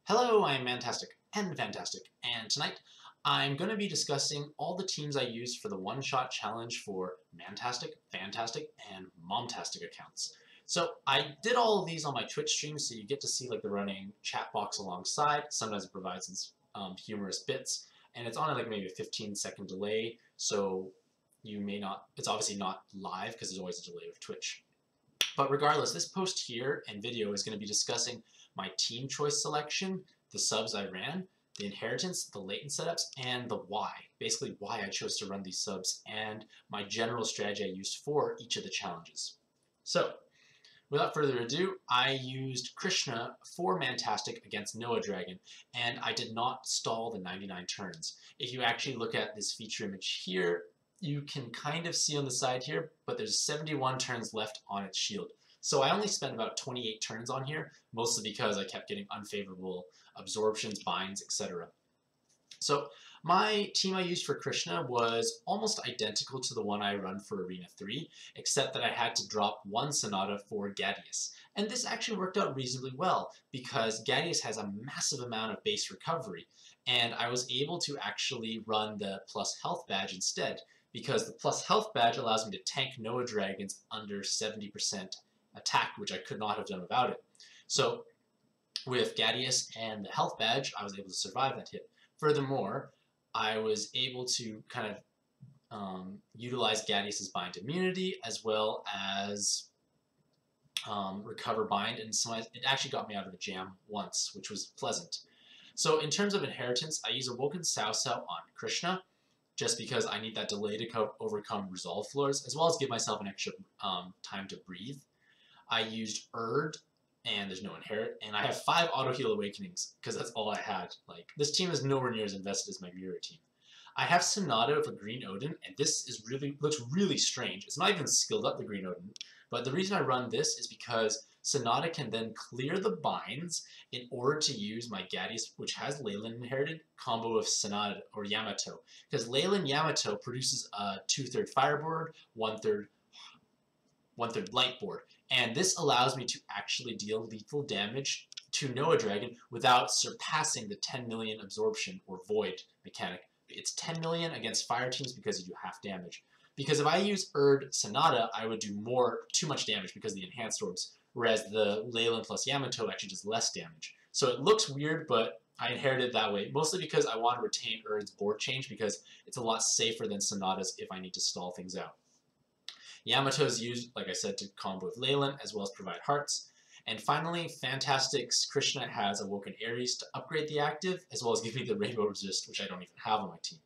Hello, I'm Mantastic and Fantastic, and tonight I'm going to be discussing all the teams I used for the one-shot challenge for Mantastic, Fantastic, and Momtastic accounts. So I did all of these on my Twitch stream, so you get to see like the running chat box alongside. Sometimes it provides some humorous bits, and it's on like maybe a 15-second delay, so you may not. It's obviously not live because there's always a delay with Twitch. But regardless, this post here and video is going to be discussing my team choice selection, the subs I ran, the inheritance, the latent setups, and the why. Basically why I chose to run these subs and my general strategy I used for each of the challenges. So, without further ado, I used Krishna for Mantastic against Noah Dragon, and I did not stall the 99 turns. If you actually look at this feature image here, you can kind of see on the side here, but there's 71 turns left on its shield. So I only spent about 28 turns on here, mostly because I kept getting unfavorable absorptions, binds, etc. So my team I used for Krishna was almost identical to the one I run for Arena 3, except that I had to drop one Sonata for Gadius. And this actually worked out reasonably well, because Gadius has a massive amount of base recovery, and I was able to actually run the plus health badge instead, because the plus health badge allows me to tank Noah Dragons under 70% attack, which I could not have done without it. So with Gadius and the health badge, I was able to survive that hit. Furthermore, I was able to kind of utilize Gadius's bind immunity as well as recover bind, and so it actually got me out of a jam once, which was pleasant. So in terms of inheritance, I use Awoken Cao Cao on Krishna, just because I need that delay to overcome resolve floors, as well as give myself an extra time to breathe. I used Erd, and there's no inherit, and I have 5 auto heal awakenings, because that's all I had. Like, this team is nowhere near as invested as my mirror team. I have Sonata with a Green Odin, and this is looks really strange. It's not even skilled up, the Green Odin, but the reason I run this is because Sonata can then clear the binds in order to use my Gadius, which has Leyland inherited, combo of Sonata or Yamato. Because Leyland Yamato produces a 2/3 fire board, 1/3 light board, and this allows me to actually deal lethal damage to Noah Dragon without surpassing the 10 million absorption or void mechanic. It's 10 million against fire teams because you do half damage. Because if I use Erd Sonata, I would do too much damage because of the enhanced orbs, whereas the Leyland plus Yamato actually does less damage. So it looks weird, but I inherited it that way, mostly because I want to retain Erd's board change because it's a lot safer than Sonata's if I need to stall things out. Yamato is used, like I said, to combo with Leyland, as well as provide hearts. And finally, Fantastic's Krishna has Awoken Ares to upgrade the active, as well as give me the Rainbow Resist, which I don't even have on my team.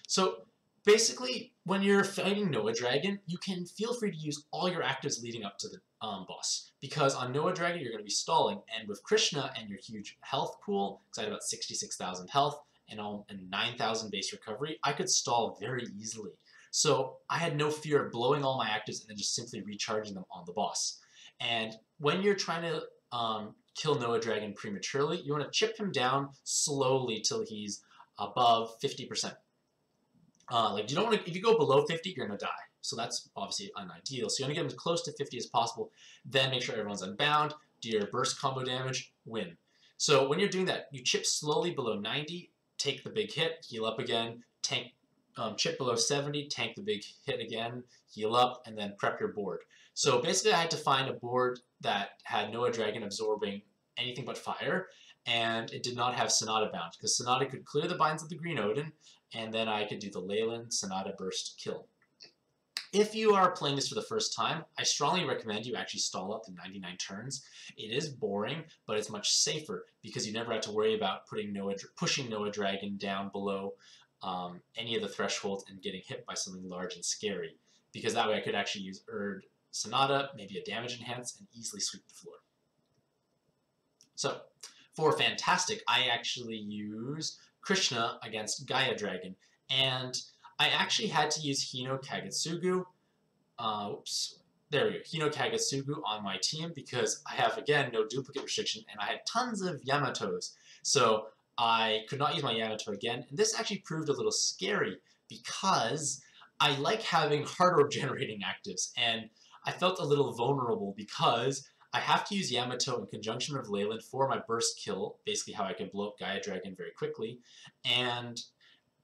So basically, when you're fighting Noah Dragon, you can feel free to use all your actives leading up to the boss. Because on Noah Dragon, you're going to be stalling, and with Krishna and your huge health pool, because I had about 66,000 health and 9,000 base recovery, I could stall very easily. So I had no fear of blowing all my actives and then just simply recharging them on the boss. And when you're trying to kill Noah Dragon prematurely, you want to chip him down slowly till he's above 50%. Like you don't want to, if you go below 50, you're gonna die. So that's obviously unideal. So you want to get him as close to 50 as possible. Then make sure everyone's unbound. Do your burst combo damage. Win. So when you're doing that, you chip slowly below 90, take the big hit, heal up again, tank. Chip below 70, tank the big hit again, heal up, and then prep your board. So basically I had to find a board that had Noah Dragon absorbing anything but fire, and it did not have Sonata bound, because Sonata could clear the binds of the Green Odin, and then I could do the Leyland Sonata burst kill. If you are playing this for the first time, I strongly recommend you actually stall out the 99 turns. It is boring, but it's much safer, because you never have to worry about pushing Noah Dragon down below any of the thresholds and getting hit by something large and scary, because that way I could actually use Erd Sonata, maybe a damage enhance, and easily sweep the floor. So, for Fantastic, I actually use Krishna against Gaia Dragon, and I actually had to use Hino Kagetsugu, Hino Kagetsugu on my team, because I have, again, no duplicate restriction, and I had tons of Yamatos. So I could not use my Yamato again, and this actually proved a little scary because I like having hard orb generating actives, and I felt a little vulnerable because I have to use Yamato in conjunction with Leyland for my burst kill, basically how I can blow up Gaia Dragon very quickly. And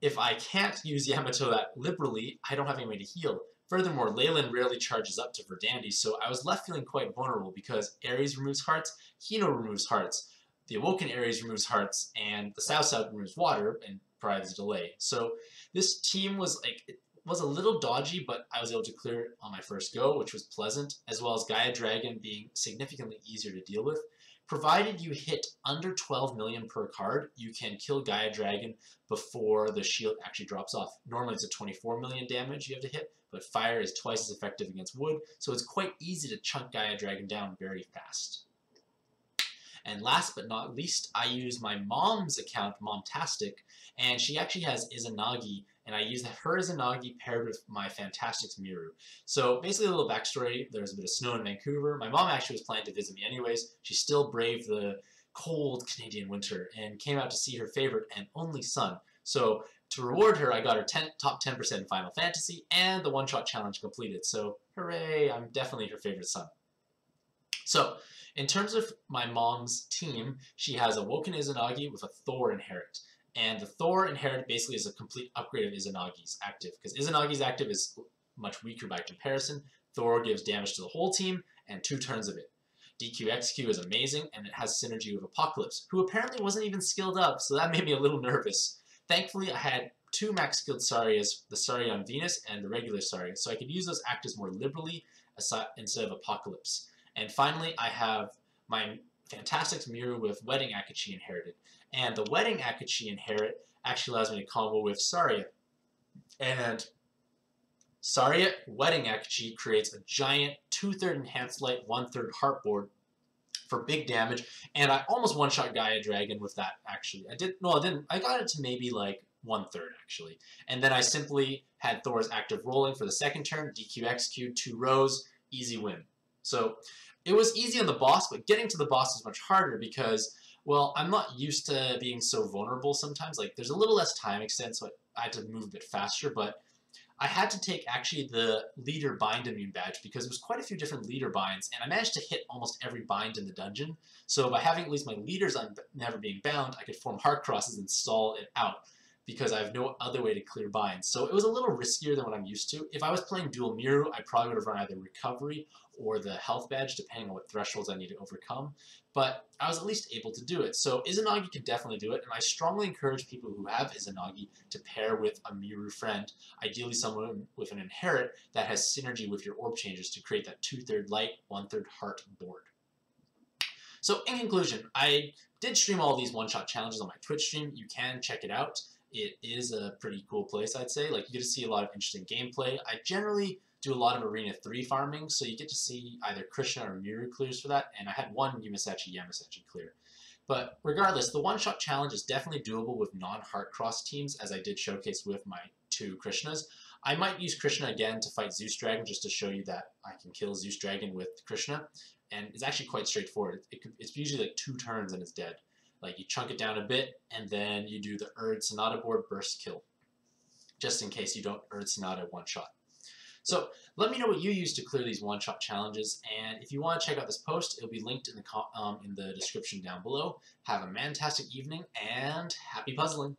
if I can't use Yamato that liberally, I don't have any way to heal. Furthermore, Leyland rarely charges up to Verdandi, so I was left feeling quite vulnerable because Ares removes hearts, Hino removes hearts, the Awoken Ares removes hearts, and the Sao removes water and provides a delay. So this team was it was a little dodgy, but I was able to clear it on my first go, which was pleasant, as well as Gaia Dragon being significantly easier to deal with. Provided you hit under 12 million per card, you can kill Gaia Dragon before the shield actually drops off. Normally it's a 24 million damage you have to hit, but fire is twice as effective against wood, so it's quite easy to chunk Gaia Dragon down very fast. And last but not least, I use my mom's account, Mantastic, and she actually has Izanagi, and I use her Izanagi paired with my Mantastic's Miru. So basically a little backstory, there's a bit of snow in Vancouver. My mom actually was planning to visit me anyways. She still braved the cold Canadian winter and came out to see her favorite and only son. So to reward her, I got her top 10% in Final Fantasy and the one-shot challenge completed. So hooray, I'm definitely her favorite son. So in terms of my mom's team, she has a Woken Izanagi with a Thor inherit. And the Thor inherit basically is a complete upgrade of Izanagi's active, because Izanagi's active is much weaker by comparison. Thor gives damage to the whole team and 2 turns of it. DQXQ is amazing, and it has synergy with Apocalypse, who apparently wasn't even skilled up, so that made me a little nervous. Thankfully, I had 2 max skilled Sarias, the Saria on Venus and the regular Saria, so I could use those actives more liberally instead of Apocalypse. And finally, I have my Mantastic's Miru with Wedding Akachi inherited. And the Wedding Akachi inherit actually allows me to combo with Saria. And Saria Wedding Akachi creates a giant 2/3 enhanced light, 1/3 heart board for big damage. And I almost one-shot Gaia Dragon with that, actually. I didn't. I got it to maybe like 1/3, actually. And then I simply had Thor's active rolling for the second turn, DQXQ, 2 rows, easy win. So it was easy on the boss, but getting to the boss is much harder because, well, I'm not used to being so vulnerable sometimes. Like, there's a little less time extent, so I had to move a bit faster, but I had to take actually the leader bind immune badge because there was quite a few different leader binds, and I managed to hit almost every bind in the dungeon. So by having at least my leaders on never being bound, I could form heart crosses and stall it out, because I have no other way to clear binds. So it was a little riskier than what I'm used to. If I was playing dual Miru, I probably would have run either recovery or the health badge, depending on what thresholds I need to overcome. But I was at least able to do it. So Izanagi can definitely do it, and I strongly encourage people who have Izanagi to pair with a Miru friend, ideally someone with an inherit that has synergy with your orb changes to create that 2/3 light, 1/3 heart board. So in conclusion, I did stream all these one-shot challenges on my Twitch stream. You can check it out. It is a pretty cool place, I'd say. Like, you get to see a lot of interesting gameplay. I generally do a lot of Arena 3 farming, so you get to see either Krishna or Miru clears for that, and I had 1 Yamasachi clear. But regardless, the one-shot challenge is definitely doable with non-heart cross teams, as I did showcase with my 2 Krishnas. I might use Krishna again to fight Zeus Dragon, just to show you that I can kill Zeus Dragon with Krishna, and it's actually quite straightforward. It's usually like 2 turns and it's dead. Like, you chunk it down a bit, and then you do the Erd Sonata board burst kill, just in case you don't Erd Sonata one-shot. So let me know what you use to clear these one-shot challenges, and if you want to check out this post, it'll be linked in the description down below. Have a fantastic evening, and happy puzzling!